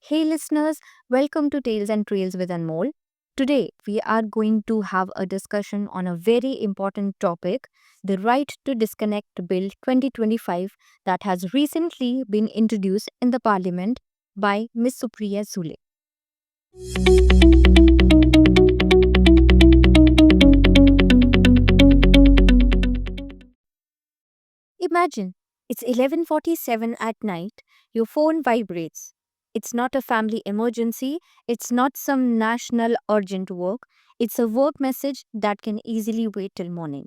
Hey listeners, welcome to Tales and Trails with Anmol. Today we are going to have a discussion on a very important topic, the Right to Disconnect Bill 2025 that has recently been introduced in the parliament by Ms. Supriya Sule. Imagine it's 11:47 at night, your phone vibrates. It's not a family emergency, it's not some national urgent work, it's a work message that can easily wait till morning.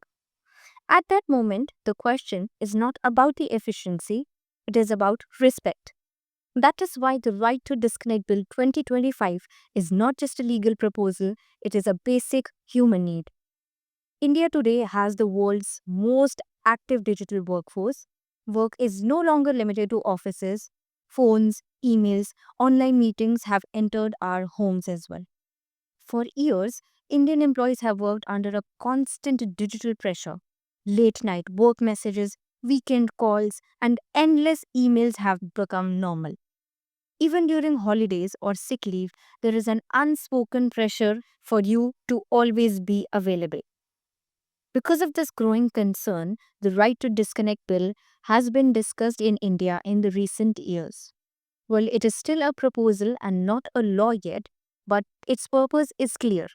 At that moment, the question is not about the efficiency, it is about respect. That is why the Right to Disconnect Bill 2025 is not just a legal proposal, it is a basic human need. India today has the world's most active digital workforce. Work is no longer limited to offices, phones, emails, online meetings have entered our homes as well. For years, Indian employees have worked under a constant digital pressure. Late night work messages, weekend calls, and endless emails have become normal. Even during holidays or sick leave, there is an unspoken pressure for you to always be available. Because of this growing concern, the Right to Disconnect Bill has been discussed in India in the recent years. Well, it is still a proposal and not a law yet, but its purpose is clear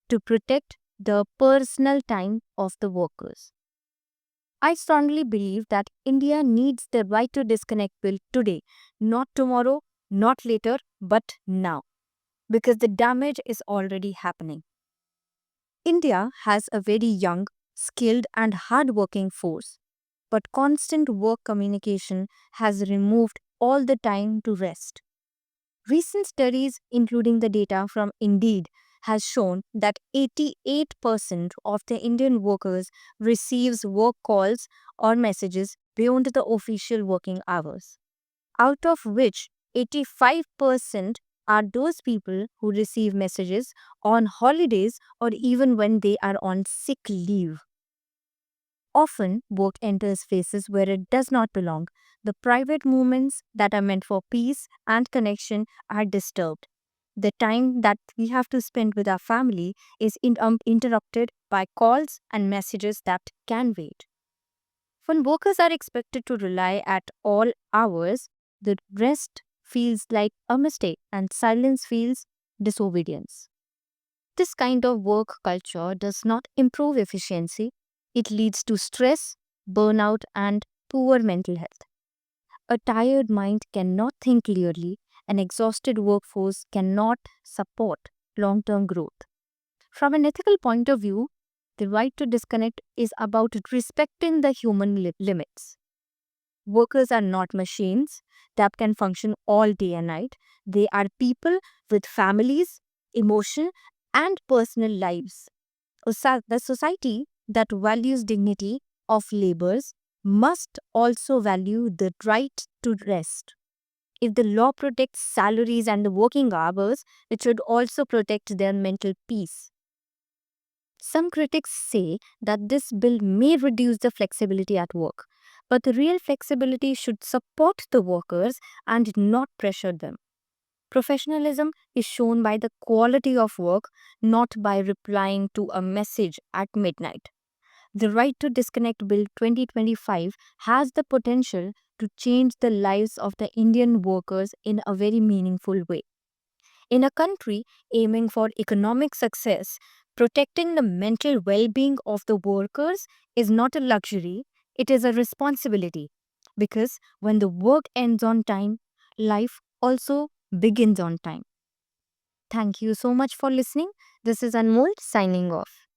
to protect the personal time of the workers. I strongly believe that India needs the Right to Disconnect Bill today, not tomorrow, not later, but now, because the damage is already happening. India has a very young, skilled, and hardworking force, but constant work communication has removed all the time to rest. Recent studies, including the data from Indeed, has shown that 88% of the Indian workers receives work calls or messages beyond the official working hours, out of which 85% are those people who receive messages on holidays or even when they are on sick leave. Often, work enters spaces where it does not belong. The private moments that are meant for peace and connection are disturbed. The time that we have to spend with our family is interrupted by calls and messages that can wait. When workers are expected to rely at all hours, the rest feels like a mistake and silence feels disobedience. This kind of work culture does not improve efficiency, it leads to stress, burnout, and poor mental health. A tired mind cannot think clearly, an exhausted workforce cannot support long term growth. From an ethical point of view, the right to disconnect is about respecting the human limits. Workers are not machines that can function all day and night. They are people with families, emotion, and personal lives. The society that values dignity of laborers must also value the right to rest. If the law protects salaries and the working hours, it should also protect their mental peace. Some critics say that this bill may reduce the flexibility at work, but the real flexibility should support the workers and not pressure them. Professionalism is shown by the quality of work, not by replying to a message at midnight. The Right to Disconnect Bill 2025 has the potential to change the lives of the Indian workers in a very meaningful way. In a country aiming for economic success, protecting the mental well being of the workers is not a luxury, it is a responsibility. Because when the work ends on time, life also begins on time. Thank you so much for listening. This is Anmol signing off.